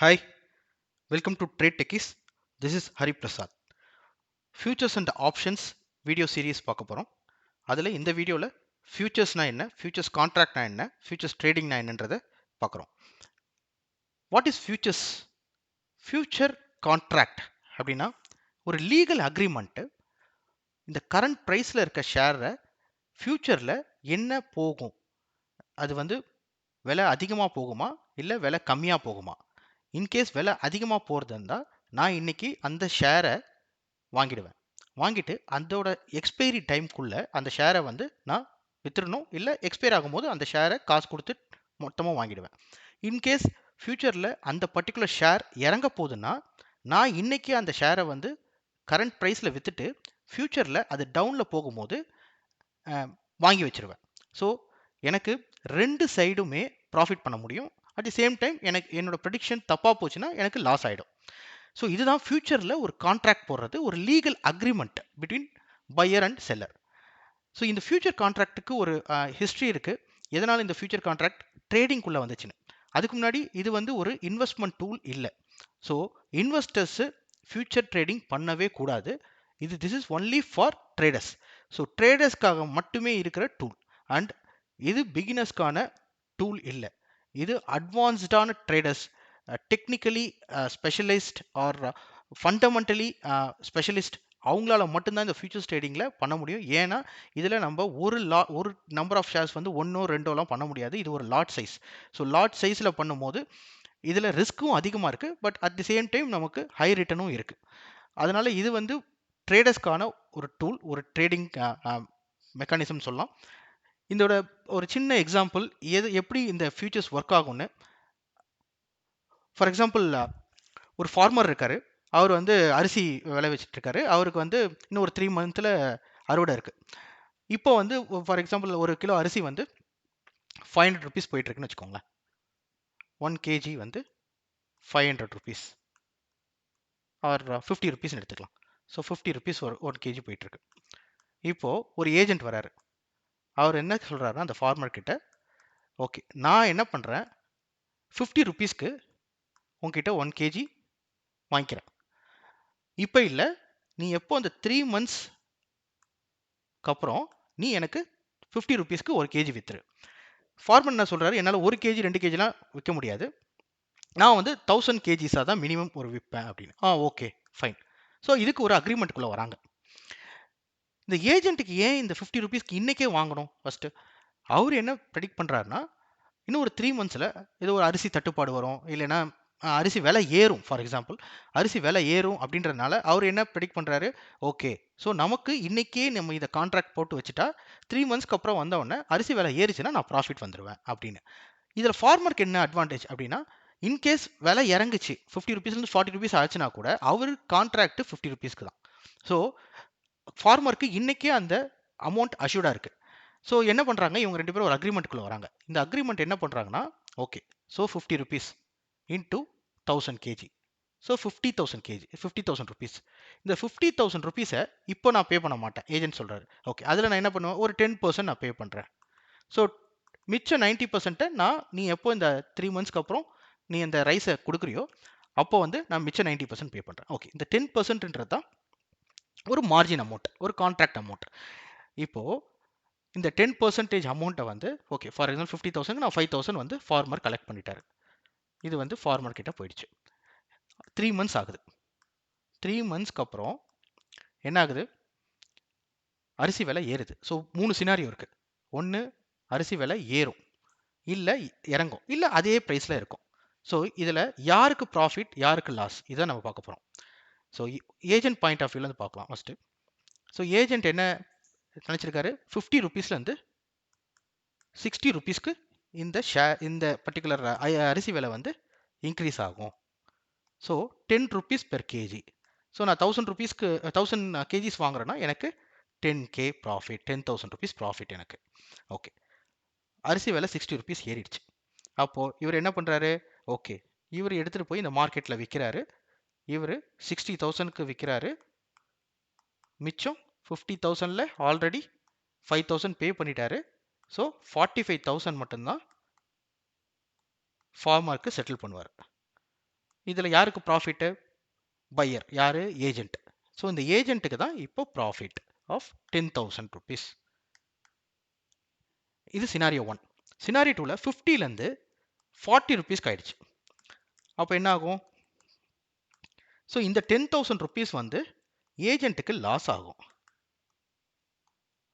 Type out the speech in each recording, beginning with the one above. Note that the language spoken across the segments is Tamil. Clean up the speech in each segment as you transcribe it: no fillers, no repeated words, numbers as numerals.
Hi, welcome to Trade Techies. This is Hari Prasad. Futures and Options video series பார்க்க போகிறோம். அதில் இந்த வீடியோவில் ஃபியூச்சர்ஸ்னா என்ன, ஃபியூச்சர்ஸ் கான்ட்ராக்ட்னா என்ன, ஃபியூச்சர்ஸ் ட்ரேடிங்னா என்னன்றதை பார்க்குறோம். What is futures? Future contract அப்படின்னா ஒரு லீகல் அக்ரிமெண்ட்டு. இந்த கரண்ட் ப்ரைஸில் இருக்க ஷேரை ஃபியூச்சரில் என்ன போகும், அது வந்து விலை அதிகமாக போகுமா இல்லை விலை கம்மியாக போகுமா? இன்கேஸ் விலை அதிகமாக போகிறது இருந்தால் நான் இன்னைக்கு அந்த ஷேரை வாங்கிடுவேன். வாங்கிட்டு அதோட எக்ஸ்பைரி டைம்குள்ளே அந்த ஷேரை வந்து நான் வித்துடணும், இல்லை எக்ஸ்பைர் ஆகும்போது அந்த ஷேரை காசு கொடுத்து மொத்தமாக வாங்கிடுவேன். இன்கேஸ் ஃப்யூச்சரில் அந்த பர்டிகுலர் ஷேர் இறங்க போகுதுன்னா நான் இன்னைக்கு அந்த ஷேரை வந்து கரண்ட் ப்ரைஸில் விற்றுட்டு ஃப்யூச்சரில் அது டவுனில் போகும்போது வாங்கி வச்சிருவேன். ஸோ எனக்கு ரெண்டு சைடுமே ப்ராஃபிட் பண்ண முடியும். அட் தி சேம் டைம் எனக்கு என்னோட ப்ரெடிக்ஷன் தப்பாக போச்சுன்னா எனக்கு லாஸ் ஆகிடும். ஸோ இதுதான் ஃபியூச்சரில் ஒரு கான்ட்ராக்ட் போடுறது, ஒரு legal agreement between pier and seller. So இந்த ஃபியூச்சர் கான்ட்ராக்ட்டுக்கு ஒரு ஹிஸ்ட்ரி இருக்குது. எதனால் இந்த ஃபியூச்சர் கான்ட்ராக்ட் ட்ரேடிங்குள்ளே வந்துச்சுன்னு. அதுக்கு முன்னாடி இது வந்து ஒரு இன்வெஸ்ட்மெண்ட் டூல் இல்லை. ஸோ இன்வெஸ்டர்ஸு ஃபியூச்சர் ட்ரேடிங் பண்ணவே கூடாது. This is only for traders. So ட்ரேடர்ஸ்க்காக மட்டுமே இருக்கிற டூல். அண்ட் இது பிகினர்ஸ்க்கான டூல் இல்லை. இது அட்வான்ஸ்டான traders, technically specialist or fundamentally specialist, அவங்களால மட்டும்தான் இந்த ஃபியூச்சர்ஸ் ட்ரேடிங்கில் பண்ண முடியும். ஏன்னா இதில் நம்ம ஒரு நம்பர் ஆஃப் ஷேர்ஸ் வந்து ஒன்றோ ரெண்டோலாம் பண்ண முடியாது. இது ஒரு லாட் சைஸ். ஸோ லாட் சைஸில் பண்ணும்போது இதில் ரிஸ்க்கும் அதிகமாக இருக்குது, but at the same time நமக்கு ஹை ரிட்டனும் இருக்குது. அதனால் இது வந்து ட்ரேடர்ஸ்க்கான ஒரு டூல், ஒரு ட்ரேடிங் மெக்கானிசம் சொல்லலாம். இதோட ஒரு சின்ன எக்ஸாம்பிள் எப்படி இந்த ஃபியூச்சர்ஸ் ஒர்க் ஆகும்னு. ஃபார் எக்ஸாம்பிள், ஒரு ஃபார்மர் இருக்காரு. அவர் வந்து அரிசி விளைவிச்சிட்டு இருக்காரு. அவருக்கு வந்து இன்னும் ஒரு 3 மந்த்தில் அறுவடை இருக்குது. இப்போ வந்து ஃபார் எக்ஸாம்பிள் ஒரு கிலோ அரிசி வந்து 500 ருபீஸ் போயிட்டு இருக்குன்னு வச்சுக்கோங்களேன். 1 கேஜி வந்து 500 ருபீஸ் ஆர் 50 ருபீஸ்னு எடுத்துக்கலாம். ஸோ 50 ருபீஸ் ஒரு கேஜி போயிட்டு இருக்கு. இப்போ ஒரு ஏஜென்ட் வராரு. அவர் என்ன சொல்றாருன்னா அந்த ஃபார்மர் கிட்ட, ஓகே நான் என்ன பண்ணுறேன், 50 ருபீஸ்க்கு உங்ககிட்ட 1 கேஜி வாங்கிக்கிறேன். இப்போ இல்லை, நீ எப்போ அந்த 3 மந்த்ஸ்க்கு அப்புறம் நீ எனக்கு 50 ருபீஸ்க்கு 1 கேஜி வித்துரு. ஃபார்மர் என்ன சொல்கிறாரு, என்னால் 1 கேஜி 2 கேஜிலாம் விற்க முடியாது, நான் வந்து 1000 கேஜிஸாக தான் மினிமம் ஒரு விற்பேன் அப்படின்னு. Okay fine. ஸோ இதுக்கு ஒரு அக்ரிமெண்ட்டுக்குள்ளே வராங்க. இந்த ஏஜென்ட்டுக்கு ஏன் இந்த 50 ருபீஸ்க்கு இன்றைக்கே வாங்கணும்? ஃபஸ்ட்டு அவர் என்ன ப்ரெடிக்ட் பண்ணுறாருன்னா, இன்னும் ஒரு 3 மந்த்ஸில் ஏதோ ஒரு அரிசி தட்டுப்பாடு வரும், இல்லைன்னா அரிசி விலை ஏறும். ஃபார் எக்ஸாம்பிள் அரிசி விலை ஏறும் அப்படின்றதுனால அவர் என்ன ப்ரெடிக்ட் பண்ணுறாரு, ஓகே ஸோ நமக்கு இன்றைக்கே நம்ம இதை கான்ட்ராக்ட் போட்டு வச்சுட்டா 3 மந்த்ஸ்க்கு அப்புறம் வந்தவுடனே அரிசி விலை ஏறிச்சுன்னா நான் ப்ராஃபிட் வந்துடுவேன் அப்படின்னு. இதில் ஃபார்மருக்கு என்ன அட்வான்டேஜ் அப்படின்னா, இன்கேஸ் விலை இறங்குச்சு 50 ருபீஸ்லேருந்து 40 ருபீஸ் ஆச்சுன்னா கூட அவர் கான்ட்ராக்ட் 50 ருபீஸ்க்கு தான். ஸோ ஃபார்மருக்கு இன்றைக்கே அந்த அமௌண்ட் அஷ்யூர்டாக இருக்குது. ஸோ என்ன பண்ணுறாங்க, இவங்க 2 பேரும் ஒரு அக்ரிமெண்ட்டுக்குள்ளே வராங்க. இந்த அக்ரிமெண்ட் என்ன பண்ணுறாங்கன்னா, okay so 50 rupees into 1000 KG, so 50,000 KG, 50,000 rupees. இந்த 50,000 ருபீஸை இப்போ நான் பே பண்ண மாட்டேன், ஏஜென்ட் சொல்கிறாரு. ஓகே அதில் நான் என்ன பண்ணுவேன், ஒரு 10% நான் பே பண்ணுறேன். ஸோ மிச்சம் 90% நீ எப்போ இந்த 3 மந்த்ஸ்க்கு அப்புறம் நீ இந்த ரைஸை கொடுக்குறியோ அப்போ வந்து நான் மிச்சம் 90% பே பண்ணுறேன். ஓகே இந்த 10%ன்றது தான் ஒரு மார்ஜின் அமௌண்ட், ஒரு கான்ட்ராக்ட் அமௌண்ட். இப்போது இந்த 10% அமௌண்ட்டை வந்து ஓகே ஃபார் எக்ஸாம்பிள் 50,000 நான் 5,000 வந்து ஃபார்மர் கலெக்ட் பண்ணிட்டாரு. இது வந்து ஃபார்மர் கிட்ட போயிடுச்சு. 3 மந்த்ஸ் ஆகுது. 3 மந்த்ஸ்க்கு அப்புறம் என்ன ஆகுது, அரிசி விலை ஏறுது. ஸோ 3 சினாரியோ இருக்குது. ஒன்று அரிசி விலை ஏறும், இல்லை இறங்கும், இல்லை அதே ப்ரைஸில் இருக்கும். ஸோ இதில் யாருக்கு ப்ராஃபிட் யாருக்கு லாஸ் இதை நம்ம பார்க்க போகிறோம். ஸோ ஏஜென்ட் பாயிண்ட் ஆஃப் வியூலேருந்து பார்க்கலாம் ஃபஸ்ட்டு. ஸோ ஏஜென்ட் என்ன நினச்சிருக்காரு, 50 ருபீஸ்லேருந்து 60 ருபீஸ்க்கு இந்த பர்டிகுலர் அரிசி விலை வந்து இன்க்ரீஸ் ஆகும். So 10 rupees per KG. So நான் 1000 ருபீஸ்க்கு 1000 கேஜிஸ் வாங்குறேன்னா எனக்கு 10K ப்ராஃபிட், 10,000 ருபீஸ் ப்ராஃபிட் எனக்கு. ஓகே அரிசி விலை 60 ருபீஸ் ஏறிடுச்சு. அப்போது இவர் என்ன பண்ணுறாரு, ஓகே இவர் எடுத்துகிட்டு போய் இந்த மார்க்கெட்டில் விற்கிறாரு. இவர் 60,000க்கு விற்கிறாரு. மிச்சம் 50,000ல் ஆல்ரெடி 5,000 பே பண்ணிட்டாரு. ஸோ 45,000 மட்டும்தான் ஃபார்மருக்கு செட்டில் பண்ணுவார். இதில் யாருக்கு ப்ராஃபிட்டு? பையர். யாரு? ஏஜென்ட். ஸோ இந்த ஏஜென்ட்டுக்கு தான் இப்போ ப்ராஃபிட் ஆஃப் 10,000 rupees. இது சினாரியோ 1. சினாரியோ 2ல 50லேருந்து 40 rupees ஆயிடுச்சு. அப்போ என்ன ஆகும்? ஸோ இந்த 10,000 rupees வந்து ஏஜென்ட்டுக்கு லாஸ் ஆகும்.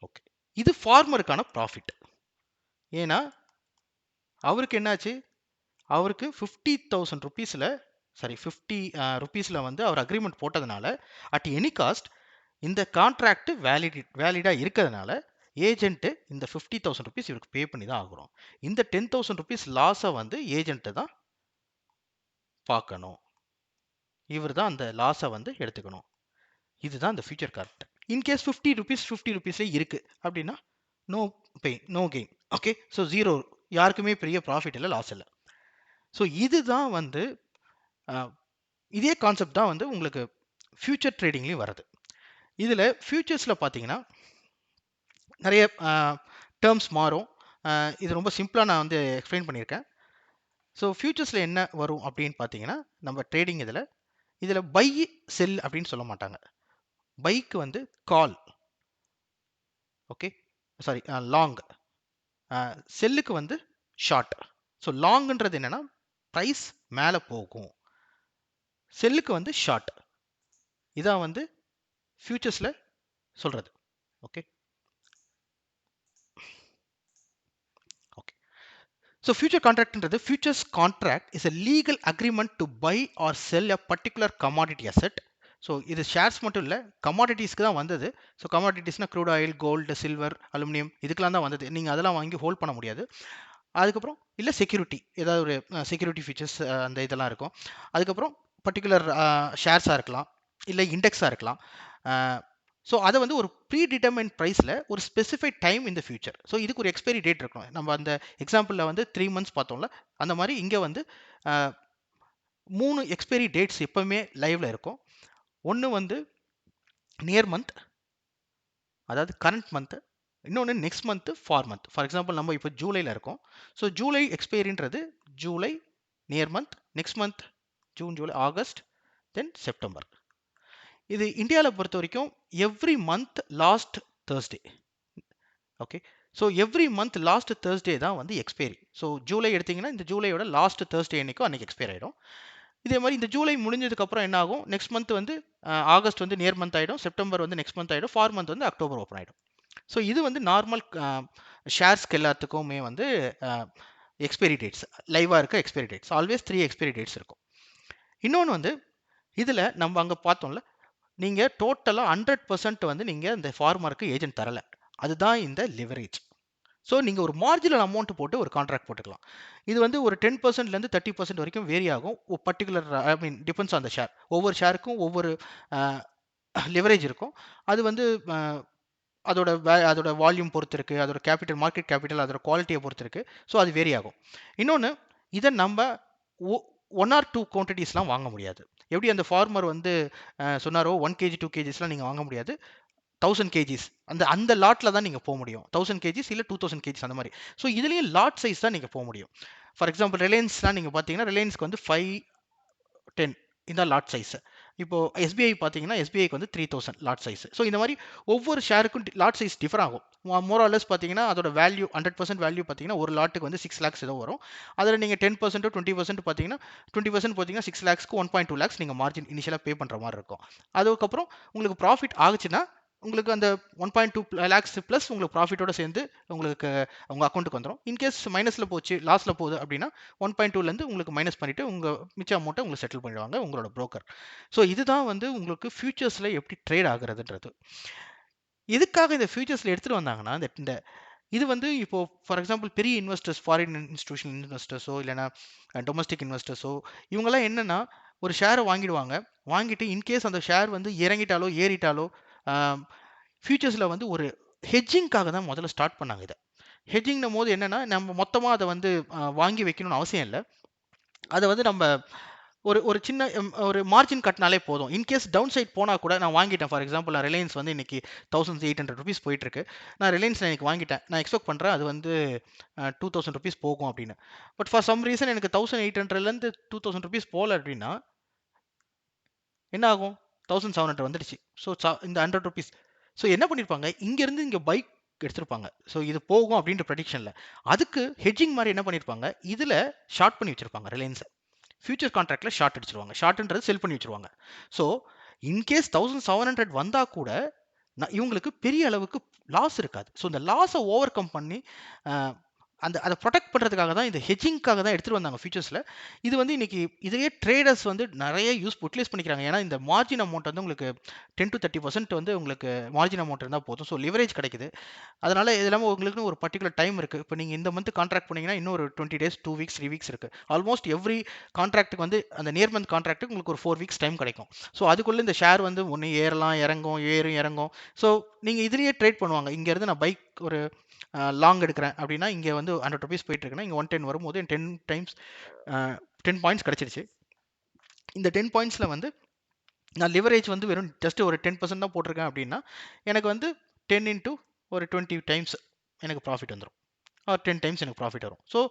ஓகே, இது ஃபார்மருக்கான ப்ராஃபிட். ஏன்னா அவருக்கு என்னாச்சு? அவருக்கு 50,000 rupeesல 50 rupeesல வந்து அவர் அக்ரிமெண்ட் போட்டதுனால அட் எனி காஸ்ட் இந்த கான்ட்ராக்ட் வேலிடா இருக்கிறதுனால ஏஜென்ட் இந்த 50,000 rupees இவருக்கு பே பண்ணி தான் ஆகுறோம். இந்த 10,000 rupees லாஸை வந்து ஏஜென்ட் தான் பார்க்கணும். இவர் தான் அந்த லாஸை வந்து எடுத்துக்கணும். இதுதான் இந்த ஃபியூச்சர் கான்ட்ராக்ட். இன்கேஸ் 50 rupees 50 rupeesல இருக்கு அப்படின்னா no pay no gain. Okay, so zero, யாருக்குமே பெரிய ப்ராஃபிட் இல்லை, லாஸ் இல்லை. ஸோ இதுதான் வந்து இதே கான்செப்ட் தான் வந்து உங்களுக்கு ஃபியூச்சர் ட்ரேடிங்லேயும் வருது. இதில் ஃபியூச்சர்ஸில் பார்த்தீங்கன்னா நிறைய டேர்ம்ஸ் மாறும். இது ரொம்ப சிம்பிளாக நான் வந்து எக்ஸ்பிளைன் பண்ணியிருக்கேன். ஸோ ஃபியூச்சர்ஸில் என்ன வரும் அப்படின்னு பார்த்தீங்கன்னா, நம்ம ட்ரேடிங் இதில் பை செல் அப்படின்னு சொல்ல மாட்டாங்க. பைக்கு வந்து கால், ஓகே, சாரி லாங். செல்லுக்கு வந்து ஷார்ட். ஸோ லாங்ன்றது என்னென்னா ப்ரைஸ் மேலே போகும், செல்லுக்கு வந்து ஷார்ட். இதான் வந்து ஃபியூச்சர்ஸில் சொல்கிறது. Okay okay. ஸோ ஃபியூச்சர் கான்ட்ராக்ட்ன்றது, futures contract is a legal agreement to buy or sell a particular commodity asset. So இது ஷேர்ஸ் மட்டும் இல்லை, கமாடிட்டிஸ்க்கு தான் வந்தது. ஸோ கமாடிட்டிஸ்னால் crude oil, gold, silver, aluminium, இதுக்கெலாம் தான் வந்தது. நீங்கள் அதெல்லாம் வாங்கி ஹோல்ட் பண்ண முடியாது. அதுக்கப்புறம் இல்லை செக்யூரிட்டி, ஏதாவது ஒரு செக்யூரிட்டி ஃபீச்சர்ஸ் அந்த இதெல்லாம் இருக்கும். அதுக்கப்புறம் பர்டிகுலர் ஷேர்ஸாக இருக்கலாம், இல்லை இண்டெக்ஸாக இருக்கலாம். ஸோ அதை வந்து ஒரு ப்ரீ டிட்டர்மைன் ப்ரைஸில் ஒரு ஸ்பெசிஃபைட் டைம் இந்த ஃபியூச்சர். ஸோ இதுக்கு ஒரு எக்ஸ்பைரி டேட் இருக்கணும். நம்ம அந்த எக்ஸாம்பிளில் வந்து 3 months பார்த்தோம்ல, அந்த மாதிரி இங்கே வந்து 3 எக்ஸ்பைரி டேட்ஸ் எப்போவுமே லைவில் இருக்கும். ஒன்று வந்து நியர் மந்த், அதாவது கரண்ட் மந்த்து. இன்னொன்று நெக்ஸ்ட் மந்த்து, ஃபார் எக்ஸாம்பிள் நம்ம இப்போ ஜூலையில் இருக்கோம். ஸோ ஜூலை எக்ஸ்பைரின்றது July near month, next month June, July, August, then September. இது இந்தியாவில் பொறுத்த வரைக்கும் every month last Thursday. Okay, so every month last Thursday தான் வந்து எக்ஸ்பைரி. ஸோ ஜூலை எடுத்திங்கன்னா இந்த ஜூலையோட லாஸ்ட் தேர்ஸ்டே அன்றைக்கும் அன்றைக்கி எக்ஸ்பைர் ஆகிடும். இதே மாதிரி இந்த ஜூலை முடிஞ்சதுக்கப்புறம் என்ன ஆகும், நெக்ஸ்ட் மந்த் வந்து ஆகஸ்ட் வந்து நியர் மந்த் ஆகிடும், செப்டம்பர் வந்து நெக்ஸ்ட் மந்த் ஆகிடும், ஃபார் மந்த் வந்து அக்டோபர் ஓப்பன் ஆகிடும். ஸோ இது வந்து நார்மல் ஷேர்ஸ்க்கு எல்லாத்துக்குமே வந்து எக்ஸ்பைரி டேட்ஸ், லைவாக இருக்க expiry dates, always 3 expiry dates இருக்கும். இன்னொன்று வந்து இதில் நம்ம அங்கே பார்த்தோம்ல, நீங்கள் டோட்டலாக 100% வந்து நீங்கள் இந்த ஃபார்மருக்கு ஏஜென்ட் தரலை. அதுதான் இந்த லிவரேஜ். ஸோ நீங்கள் ஒரு மார்ஜினல் அமௌண்ட் போட்டு ஒரு கான்ட்ராக்ட் போட்டுக்கலாம். இது வந்து ஒரு 10%லேருந்து 30% வரைக்கும் வேரி ஆகும். Particular I mean depends on the share. ஒவ்வொரு ஷேருக்கும் ஒவ்வொரு லிவரேஜ் இருக்கும். அது வந்து அதோட வால்யூம் பொறுத்து இருக்குது, அதோட கேபிட்டல், மார்க்கெட் கேபிட்டல், அதோட குவாலிட்டியை பொறுத்து இருக்குது. ஸோ அது வேரி ஆகும். இன்னொன்று, இதை நம்ம 1 or 2 குவான்டிட்டிஸ்லாம் வாங்க முடியாது. எப்படி அந்த ஃபார்மர் வந்து சொன்னாரோ 1 kg 2 kgsலாம் நீங்கள் வாங்க முடியாது. 1000 kgs அந்த லாட்டில் தான் நீங்கள் போக முடியும். 1000 kgs இல்லை 2000 kgs அந்த மாதிரி. ஸோ இதுலேயும் லாட் சைஸ் தான் நீங்கள் போக முடியும். ஃபார் எக்ஸாம்பிள் ரிலையன்ஸ்லாம் நீங்கள் பார்த்தீங்கன்னா ரிலையன்ஸ்க்கு வந்து 5, 10 இந்த லாட் சைஸ். இப்போ எஸ்பிஐ பார்த்தீங்கன்னா எஸ்பிஐக்கு வந்து 3000 லாட் சைஸ். ஸோ இந்த மாதிரி ஒவ்வொரு ஷேருக்கும் லாட் சைஸ் டிஃபர் ஆகும். மோராலஸ் பார்த்தீங்கன்னா அதோட வேல்யூ 100% வேல்யூ பார்த்தீங்கன்னா ஒரு லாட்டுக்கு வந்து 6 lakhs ஏதோ வரும். அதில் நீங்கள் 10% 20% பார்த்தீங்கன்னா 20% பார்த்தீங்கன்னா 6 lakhsக்கு 1.2 lakhs நீங்கள் மார்ஜின் இனிஷியலாக பே பண்ணுற மாதிரி இருக்கும். அதுக்கப்புறம் உங்களுக்கு ப்ராஃபிட் ஆகுச்சுன்னா உங்களுக்கு அந்த 1.2 lakhs ப்ளஸ் உங்களுக்கு ப்ராஃபிட்டோட சேர்ந்து உங்களுக்கு உங்கள் அக்கௌண்ட்டுக்கு வந்துடும். இன்கேஸ் மைனஸில் போச்சு, லாஸில் போகுது அப்படின்னா 1.2லேருந்து உங்களுக்கு மைனஸ் பண்ணிவிட்டு உங்கள் மிச்ச அமௌண்ட்டை உங்களுக்கு செட்டில் பண்ணிடுவாங்க உங்களோட புரோக்கர். ஸோ இதுதான் வந்து உங்களுக்கு ஃபியூச்சர்ஸில் எப்படி ட்ரேட் ஆகுறதுன்றது. எதுக்காக இந்த ஃபியூச்சர்ஸில் எடுத்துகிட்டு வந்தாங்கன்னா இந்த இது வந்து இப்போ ஃபார் எக்ஸாம்பிள் பெரிய இன்வெஸ்டர்ஸ், ஃபாரின் இன்ஸ்டிடியூஷன் இன்வெஸ்டர்ஸோ இல்லைனா டொமஸ்டிக் இன்வெஸ்டர்ஸோ இவங்கெல்லாம் என்னென்னா ஒரு ஷேரை வாங்கிட்டு இன்கேஸ் அந்த ஷேர் வந்து இறங்கிட்டாலோ ஏறிட்டாலோ ஃபியூச்சர்ஸில் வந்து ஒரு ஹெட்ஜிங்காக தான் முதல்ல ஸ்டார்ட் பண்ணாங்க. இதை ஹெட்ஜிங்னும் போது என்னென்னா நம்ம மொத்தமாக அதை வந்து வாங்கி வைக்கணும்னு அவசியம் இல்லை. அதை வந்து நம்ம ஒரு ஒரு சின்ன ஒரு மார்ஜின் கட்டினாலே போதும். இன்கேஸ் டவுன் சைட் போனால் கூட நான் வாங்கிட்டேன். ஃபார் எக்ஸாம்பிள் நான் ரிலையன்ஸ் வந்து இன்னைக்கு 1800 ருபீஸ் போயிட்டு இருக்கு. நான் ரிலையன்ஸில் இன்னைக்கு வாங்கிட்டேன். நான் எக்ஸ்பெக்ட் பண்ணுறேன் அது வந்து 2000 ருபீஸ் போகும் அப்படின்னு. பட் ஃபார் சம் ரீசன் எனக்கு 1800லேருந்து 2000 ருபீஸ் போகல அப்படின்னா என்ன ஆகும்? 1700 வந்துடுச்சு. ஸோ இந்த 100 ருபீஸ். ஸோ என்ன பண்ணியிருப்பாங்க, இங்கேருந்து இங்கே பைக் எடுத்திருப்பாங்க. ஸோ இது போகும் அப்படின்ற ப்ரெடிக்ஷனில். அதுக்கு ஹெட்ஜிங் மாதிரி என்ன பண்ணியிருப்பாங்க, இதில் ஷார்ட் பண்ணி வச்சிருப்பாங்க ரிலையன்ஸை. Future கான்ட்ராக்டில் short அடிச்சிருவாங்க. ஷார்ட்ன்றது செல் பண்ணி வச்சிருவாங்க. ஸோ இன்கேஸ் 1700 வந்தால் கூட இவங்களுக்கு பெரிய அளவுக்கு லாஸ் இருக்காது. ஸோ இந்த லாஸை ஓவர் கம் பண்ணி அந்த அதை ப்ரொடெக்ட் பண்ணுறதுக்காக தான் இந்த ஹெட்ஜிங்காக தான் எடுத்துகிட்டு வந்தாங்க ஃபியூச்சர்ஸில். இது வந்து இன்னைக்கு இதையே ட்ரேடர்ஸ் வந்து நிறைய யூட்டிலைஸ் பண்ணிக்கிறாங்க. ஏன்னா இந்த மார்ஜின் அமௌண்ட் வந்து உங்களுக்கு 10 to 30% வந்து உங்களுக்கு மார்ஜின் அமௌண்ட் இருந்தால் போதும். ஸோ லிவரேஜ் கிடைக்குது. அதனால இது இல்லாமல் உங்களுக்குன்னு ஒரு பர்டிகுலர் டைம் இருக்குது. இப்போ நீங்கள் இந்த மந்த் கான்ட்ராக்ட் பண்ணீங்கன்னா இன்னும் ஒரு 20 days 2 weeks 3 weeks இருக்குது. ஆல்மோஸ்ட் எவ்ரி கான்ட்ராக்ட்டுக்கு வந்து அந்த நியர் மந்த் கான்ட்ராக்ட்டுக்கு உங்களுக்கு ஒரு 4 weeks டைம் கிடைக்கும். ஸோ அதுக்குள்ளே இந்த ஷேர் வந்து ஒன்று ஏறலாம் இறங்கும் ஏறும் இறங்கும். ஸோ நீங்கள் இதுலேயே ட்ரேட் பண்ணுவாங்க. இங்கேருந்து நான் பைக் ஒரு லாங் எடுக்கிறேன் அப்படின்னா இங்கே வந்து 100 ருபீஸ் போயிட்டு இருக்குன்னா இங்கே 110 வரும்போது 10 டைம்ஸ் 10 பாயிண்ட்ஸ் கிடச்சிருச்சு. இந்த 10 பாயிண்ட்ஸில் வந்து நான் லிவரேஜ் வந்து வெறும் ஜஸ்ட் ஒரு 10% தான் போட்டிருக்கேன் அப்படின்னா எனக்கு வந்து 10 into ஒரு 20 டைம்ஸ் எனக்கு ப்ராஃபிட் வந்துடும். ஆர் 10 டைம்ஸ் எனக்கு ப்ராஃபிட் வரும். ஸோ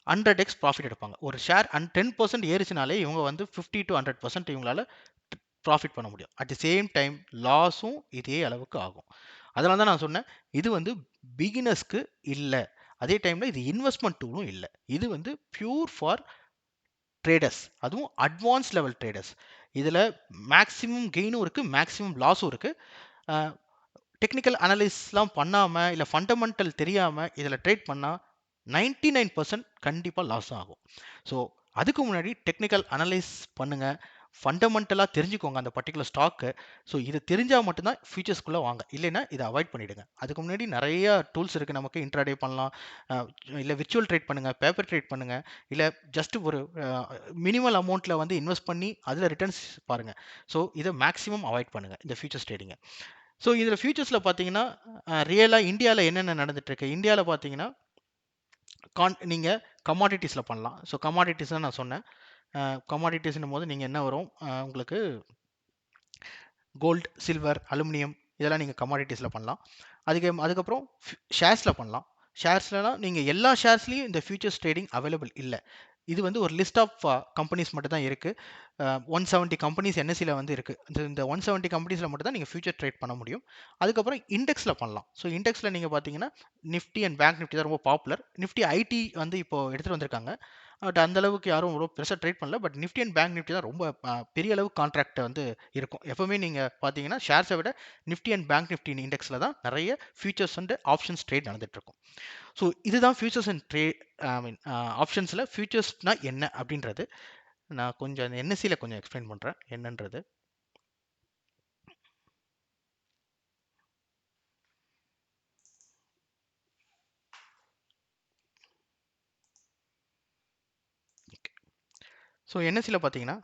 100x ப்ராஃபிட் எடுப்பாங்க. ஒரு ஷேர் 10% ஏறிச்சுனாலே இவங்க வந்து 50 to 100% இவங்களால ப்ராஃபிட் பண்ண முடியும். அட் தி சேம் டைம் லாஸும் இதே அளவுக்கு ஆகும். அதனால தான் நான் சொன்னேன் இது வந்து பிகினர்ஸ்க்கு இல்லை. அதே டைமில் இது இன்வெஸ்ட்மெண்ட் டூலும் இல்லை. இது வந்து பியூர் ஃபார் ட்ரேடர்ஸ், அதுவும் அட்வான்ஸ் லெவல் ட்ரேடர்ஸ். இதில் மேக்ஸிமம் கெயினும் இருக்குது, மேக்ஸிமம் லாஸும் இருக்குது. டெக்னிக்கல் அனலைஸ்லாம் பண்ணாமல் இல்லை ஃபண்டமெண்டல் தெரியாமல் இதில் ட்ரேட் பண்ணால் 99% கண்டிப்பாக லாஸ் ஆகும். ஸோ அதுக்கு முன்னாடி டெக்னிக்கல் அனலைஸ் பண்ணுங்கள், ஃபண்டமெண்டலாக தெரிஞ்சுக்கோங்க அந்த பர்டிகுலர் ஸ்டாக்கு. ஸோ இது தெரிஞ்சால் மட்டும்தான் ஃபியூச்சர்ஸ்குள்ளே வாங்க, இல்லைன்னா இதை அவாய்ட் பண்ணிவிடுங்க. அதுக்கு முன்னாடி நிறைய டூல்ஸ் இருக்குது நமக்கு. இன்ட்ராடே பண்ணலாம், இல்லை விர்ச்சுவல் ட்ரேட் பண்ணுங்கள், பேப்பர் ட்ரேட் பண்ணுங்கள், இல்லை ஜஸ்ட் ஒரு மினிமல் அமௌண்ட்டில் வந்து இன்வெஸ்ட் பண்ணி அதில் ரிட்டர்ன்ஸ் பாருங்கள். ஸோ இதை மேக்ஸிமம் அவாய்ட் பண்ணுங்கள் இந்த ஃபியூச்சர்ஸ் ட்ரேடிங்கை. ஸோ இதில் ஃபியூச்சர்ஸில் பார்த்தீங்கன்னா ரியலாக இந்தியாவில் என்னென்ன நடந்துட்டுருக்கு, இந்தியாவில் பார்த்தீங்கன்னா நீங்கள் கமாடிட்டிஸில் பண்ணலாம். ஸோ கமாடிட்டிஸ் தான் நான் சொன்னேன். கமாடிட்டிஸ்னும் போது நீங்கள் என்ன வரும், உங்களுக்கு கோல்டு, சில்வர், அலுமினியம் இதெல்லாம் நீங்கள் கமாடிட்டிஸில் பண்ணலாம். அதுக்கப்புறம் ஷேர்ஸில் பண்ணலாம். ஷேர்ஸ்லாம் நீங்கள் எல்லா ஷேர்ஸ்லேயும் இந்த ஃபியூச்சர்ஸ் ட்ரேடிங் அவைலபிள் இல்லை. இது வந்து ஒரு லிஸ்ட் ஆஃப் கம்பெனிஸ் மட்டும் தான் இருக்குது. 170 கம்பெனிஸ் என்எஸ்சியில் வந்து இருக்குது. இந்த 170 கம்பெனிஸில் மட்டும் தான் நீங்கள் ஃபியூச்சர் ட்ரேட் பண்ண முடியும். அதுக்கப்புறம் இண்டெக்ஸில் பண்ணலாம். ஸோ இண்டெக்ஸில் நீங்கள் பார்த்தீங்கன்னா நிஃப்டி அண்ட் பேங்க் நிஃப்டி தான் ரொம்ப பாப்புலர். நிஃப்டி ஐடி வந்து இப்போ எடுத்துகிட்டு வந்திருக்காங்க. பட் அந்த அளவுக்கு யாரும் ரொம்ப பெருசாக ட்ரேட் பண்ணல. But Nifty and bank Nifty தான் ரொம்ப பெரிய அளவு கான்ட்ராக்ட் வந்து இருக்கும். எப்பவுமே நீங்கள் பார்த்தீங்கன்னா ஷேர்ஸை விட நிஃப்டி அண்ட் பேங்க் நிஃப்டி இண்டெக்ஸில் தான் நிறைய ஃபியூச்சர்ஸ் அண்ட் ஆப்ஷன்ஸ் ட்ரேட் நடந்துட்டு இருக்கும். ஸோ இதுதான் ஃபியூச்சர்ஸ் அண்ட் ஆப்ஷன்ஸில் ஃபியூச்சர்ஸ்னால் என்ன அப்படின்றது நான் கொஞ்சம் அந்த என்எஸ்சியில் கொஞ்சம் எக்ஸ்பிளைன் பண்ணுறேன் என்னன்றது. ஸோ என்எஸ்சியில் பார்த்தீங்கன்னா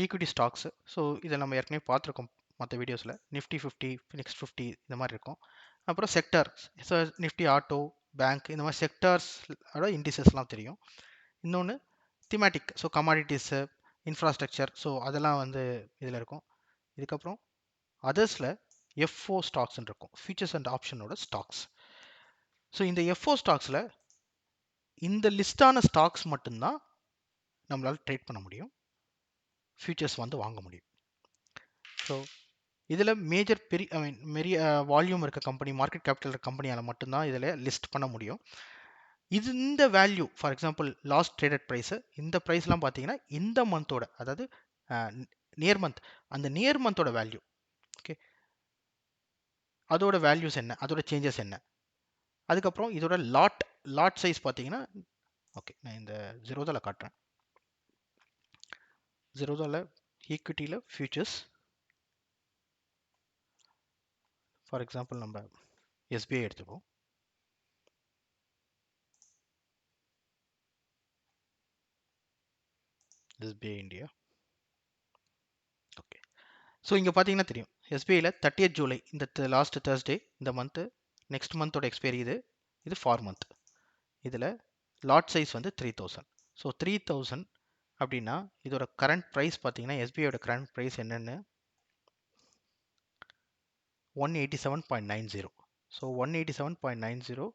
ஈக்விட்டி ஸ்டாக்ஸு. ஸோ இதை நம்ம ஏற்கனவே பார்த்துருக்கோம் மற்ற வீடியோஸில். நிஃப்டி 50, நெக்ஸ்ட் 50 இந்த மாதிரி இருக்கும். அப்புறம் sector, so Nifty auto, bank இந்த மாதிரி செக்டார்ஸோட இண்டிசஸ்லாம் தெரியும். இன்னொன்று thematic, so commodities, infrastructure, so அதெல்லாம் வந்து இதில் இருக்கும். இதுக்கப்புறம் அதர்ஸில் எஃப்ஓ ஸ்டாக்ஸ்ன்னு இருக்கும், ஃபியூச்சர்ஸ் அண்ட் ஆப்ஷனோட ஸ்டாக்ஸ். ஸோ இந்த எஃப்ஓ ஸ்டாக்ஸில் இந்த லிஸ்டான ஸ்டாக்ஸ் மட்டும்தான் நம்மளால் ட்ரேட் பண்ண முடியும், ஃபியூச்சர்ஸ் வந்து வாங்க முடியும். ஸோ இதில் மேஜர் பெரிய வால்யூம் இருக்க கம்பெனி, மார்க்கெட் கேபிட்டல் இருக்க கம்பெனியால் மட்டும்தான் இதில் லிஸ்ட் பண்ண முடியும். இந்த value for example last traded price, இந்த ப்ரைஸ்லாம் பார்த்தீங்கன்னா இந்த மந்தோட, அதாவது நியர் மந்த், அந்த நியர் மந்தோட வேல்யூ. ஓகே, அதோட வேல்யூஸ் என்ன, அதோட சேஞ்சஸ் என்ன. அதுக்கப்புறம் இதோட லாட் சைஸ் பார்த்தீங்கன்னா, ஓகே நான் இந்த ஜெரோதாவில் காட்டுறேன். ஜெரோதாவில் ஈக்விட்டியில் ஃபியூச்சர்ஸ், ஃபார் எக்ஸாம்பிள் நம்ம எஸ்பிஐ எடுத்துப்போம். SBI India. ஓகே, ஸோ இங்கே பார்த்தீங்கன்னா தெரியும் எஸ்பிஐயில் 30th ஜூலை, இந்த லாஸ்ட் தேர்ஸ்டே இந்த மந்த்து, நெக்ஸ்ட் மந்தோட எக்ஸ்பைரி இது 4 மந்த். இதில் லாட் சைஸ் வந்து 3000. ஸோ 3000 அப்படின்னா இதோட கரண்ட் ப்ரைஸ் பார்த்தீங்கன்னா எஸ்பிஐயோட கரண்ட் ப்ரைஸ் என்னன்னு 187.90. So 187.90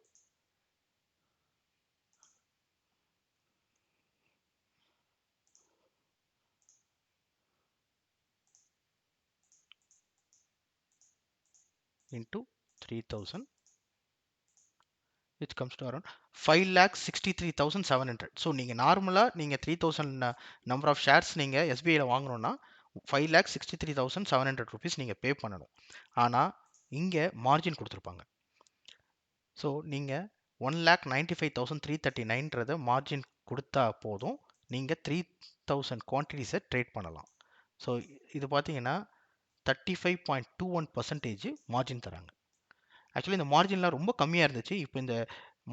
into 3000, which comes to around 5,63,700. So நீங்கள் நார்மலாக நீங்கள் 3000 நம்பர் ஆஃப் ஷேர்ஸ் நீங்கள் எஸ்பிஐயில் வாங்கணும்னா 5,63,700 ருபீஸ் நீங்கள் பே பண்ணணும். ஆனால் இங்கே மார்ஜின் கொடுத்துருப்பாங்க. ஸோ நீங்கள் 1,95,339 மார்ஜின் கொடுத்தா போதும், நீங்கள் 3000 குவான்டிட்டிஸை ட்ரேட் பண்ணலாம். ஸோ இது பார்த்தீங்கன்னா 35.21% மார்ஜின் தராங்க. ஆக்சுவலி இந்த மார்ஜின்லாம் ரொம்ப கம்மியாக இருந்துச்சு. இப்போ இந்த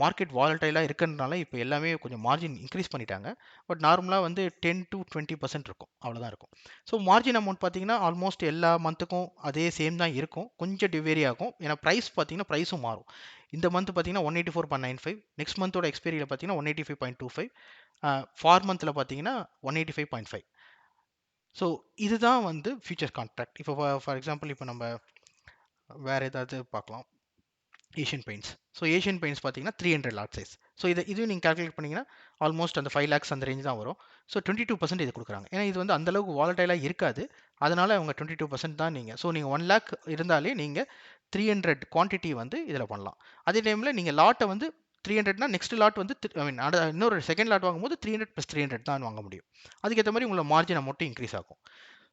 மார்க்கெட் வாலட்டைலாக இருக்கிறதுனால இப்போ எல்லாமே கொஞ்சம் மார்ஜின் இன்க்ரீஸ் பண்ணிட்டாங்க. பட் நார்மலாக வந்து 10 to 20% இருக்கும், அவ்வளோதான் இருக்கும். ஸோ மார்ஜின் அமௌண்ட் பார்த்தீங்கன்னா ஆல்மோஸ்ட் எல்லா மந்த்துக்கும் அதே சேம் தான் இருக்கும், கொஞ்சம் வேரி ஆகும். ஏன்னா ப்ரைஸ் பார்த்தீங்கன்னா ப்ரைஸும் மாறும். இந்த மந்த் பார்த்தீங்கன்னா 184.95, நெக்ஸ்ட் மந்தோட எக்ஸ்பைரியில் பார்த்தீங்கன்னா 185.25, ஃபார் மந்தில் பார்த்தீங்கன்னா 185.5. ஸோ இதுதான் வந்து ஃபியூச்சர் கான்ட்ராக்ட். இப்போ ஃபார் எக்ஸாம்பிள் இப்போ நம்ம வேறு ஏதாவது பார்க்கலாம். Asian paints. So Asian paints பார்த்தீங்கன்னா 300 லாட் சைஸ். ஸோ இதுவும் நீங்கள் கால்குலேட் பண்ணிங்கன்னா ஆல்மோஸ்ட் அந்த 5 lakhs அந்த ரேஞ்ச் தான் வரும். ஸோ 22% இது கொடுக்குறாங்க. ஏன்னா இது வந்து அந்தளவுக்கு வாலட்டைலாக இருக்காது, அதனால் அவங்க 22% தான் நீங்கள். ஸோ நீங்கள் 1 lakh இருந்தாலே நீங்கள் 300 குவான்டிட்டி வந்து இதில் பண்ணலாம். அதே டைமில் நீங்கள் லாட்டை வந்து 300னா நெக்ஸ்ட் லாட் வந்து ஐ மீன் இன்னொரு செகண்ட் லாட் வாங்கும்போது 300 + 300 தான் வாங்க முடியும். அதுக்கேற்ற மாதிரி உங்களோட மார்ஜின் அமௌண்ட்டும் இன்க்ரீஸ் ஆகும்.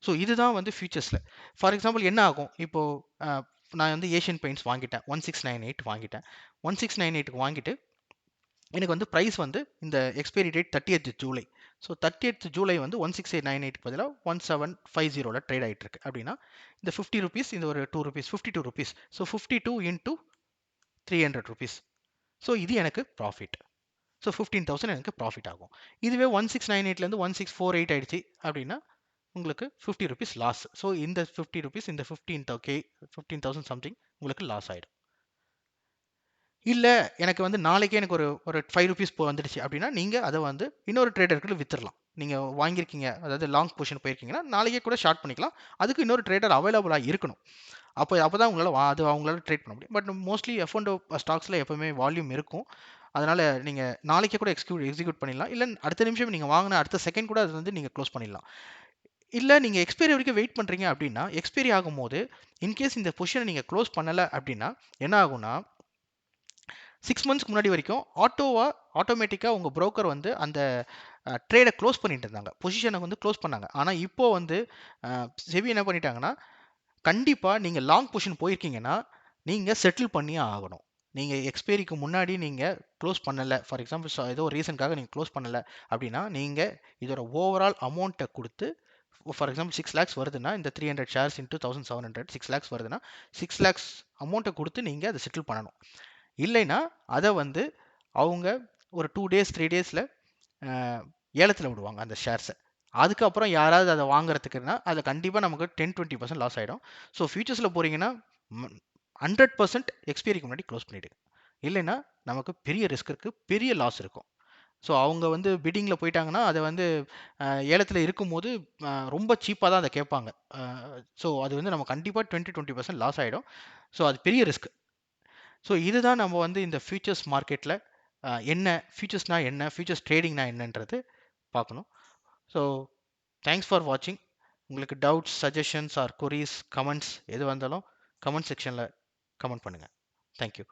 ஸோ இதுதான் வந்து ஃபியூச்சர்ஸில். ஃபார் எக்ஸாம்பிள் என்ன ஆகும், இப்போது நான் வந்து ஏஷியன் பெயிண்ட்ஸ் வாங்கிட்டேன், 1698 வாங்கிட்டேன். 1698க்கு வாங்கிட்டு எனக்கு வந்து ப்ரைஸ் வந்து இந்த expiry date 30th July. So 30th July வந்து 1698க்கு பதிலாக 1750 ட்ரேட் ஆகிட்டு இருக்கு. அப்படின்னா இந்த 50 ருபீஸ், இந்த ஒரு 2 rupees, 52 rupees. So 52 into 300 rupees. So இது எனக்கு ப்ராஃபிட். ஸோ 15,000 எனக்கு ப்ராஃபிட் ஆகும். இதுவே 1698லேருந்து 1648 ஆயிடுச்சு அப்படின்னா உங்களுக்கு 50 ருபீஸ் லாஸ். ஸோ இந்த 50 ருபீஸ், இந்த 15,000 சம்திங் உங்களுக்கு லாஸ் ஆகிடும். இல்லை எனக்கு வந்து நாளைக்கே எனக்கு ஒரு 5 ருபீஸ் வந்துடுச்சு அப்படின்னா நீங்கள் அதை வந்து இன்னொரு ட்ரேடருக்கு வித்துடலாம். நீங்கள் வாங்கியிருக்கீங்க, அதாவது லாங் பொசிஷன் போயிருக்கீங்கன்னா நாளைக்கே கூட ஷார்ட் பண்ணிக்கலாம். அதுக்கு இன்னொரு ட்ரேடர் அவைலபிளாக இருக்கணும். அப்போ தான் உங்களால் அது அவங்களால ட்ரேட் பண்ண முடியும். பட் மோஸ்ட்லி F&O ஸ்டாக்ஸில் எப்போவுமே வால்யூம் இருக்கும். அதனால் நீங்கள் நாளைக்கே கூட எக்ஸிக்யூட் பண்ணிடலாம். இல்லை அடுத்த நிமிஷம் நீங்கள் வாங்கின அடுத்த செகண்ட் கூட அது வந்து நீங்கள் க்ளோஸ் பண்ணிடலாம். இல்லை நீங்கள் எக்ஸ்பைரி வரைக்கும் வெயிட் பண்ணுறீங்க அப்படின்னா, எக்ஸ்பைரி ஆகும்போது இன்கேஸ் இந்த பொசிஷனை நீங்கள் க்ளோஸ் பண்ணலை அப்படின்னா என்ன ஆகும்னா, 6 மந்த்ஸ்க்கு முன்னாடி வரைக்கும் ஆட்டோமேட்டிக்காக உங்கள் புரோக்கர் வந்து அந்த ட்ரேடை க்ளோஸ் பண்ணிட்டு இருந்தாங்க, பொசிஷனை வந்து க்ளோஸ் பண்ணாங்க. ஆனால் இப்போ வந்து செபி என்ன பண்ணிட்டாங்கன்னா, கண்டிப்பாக நீங்கள் லாங் பொசிஷன் போயிருக்கீங்கன்னா நீங்கள் செட்டில் பண்ணியே ஆகணும். நீங்கள் எக்ஸ்பைரிக்கு முன்னாடி நீங்கள் க்ளோஸ் பண்ணலை, ஃபார் எக்ஸாம்பிள் ஏதோ ஒரு ரீசனுக்காக நீங்கள் க்ளோஸ் பண்ணலை அப்படின்னா நீங்கள் இதோட ஓவரால் அமௌண்ட்டை கொடுத்து, ஃபார் எக்ஸாம்பிள் 6 lakhs வருதுன்னா, இந்த 300 ஷேர்ஸ் இன்ட்டு 1700 6 lakhs வருதுன்னா 6 lakhs அமௌண்ட்டை கொடுத்து நீங்கள் அதை செட்டில் பண்ணணும். இல்லைன்னா அதை வந்து அவங்க ஒரு 2 days 3 daysல ஏலத்தில் விடுவாங்க அந்த ஷேர்ஸை. அதுக்கப்புறம் யாராவது அதை வாங்குறதுக்குன்னா அதை கண்டிப்பாக நமக்கு 10-20% லாஸ் ஆகிடும். ஸோ ஃபியூச்சர்ஸில் போகிறீங்கன்னா 100% எக்ஸ்பைரிக்கு முன்னாடி க்ளோஸ் பண்ணிவிடுங்க. இல்லைன்னா நமக்கு பெரிய ரிஸ்க் இருக்குது, பெரிய லாஸ் இருக்கும். ஸோ அவங்க வந்து பிட்டிங்கில் போயிட்டாங்கன்னா அதை வந்து ஏலத்தில் இருக்கும்போது ரொம்ப சீப்பாக தான் அதை கேட்பாங்க. ஸோ அது வந்து நம்ம கண்டிப்பாக 20-20% லாஸ் ஆகிடும். ஸோ அது பெரிய ரிஸ்க். ஸோ இதுதான் நம்ம வந்து இந்த ஃபியூச்சர்ஸ் மார்க்கெட்டில் என்ன ஃபியூச்சர்ஸ்னா என்ன, ஃபியூச்சர்ஸ் ட்ரேடிங்னா என்னன்றது பார்க்கணும். ஸோ தேங்க்ஸ் ஃபார் வாட்சிங். உங்களுக்கு doubts, suggestions or queries, comments எது வந்தாலும் கமெண்ட் செக்ஷனில் கமெண்ட் பண்ணுங்கள். தேங்க்யூ.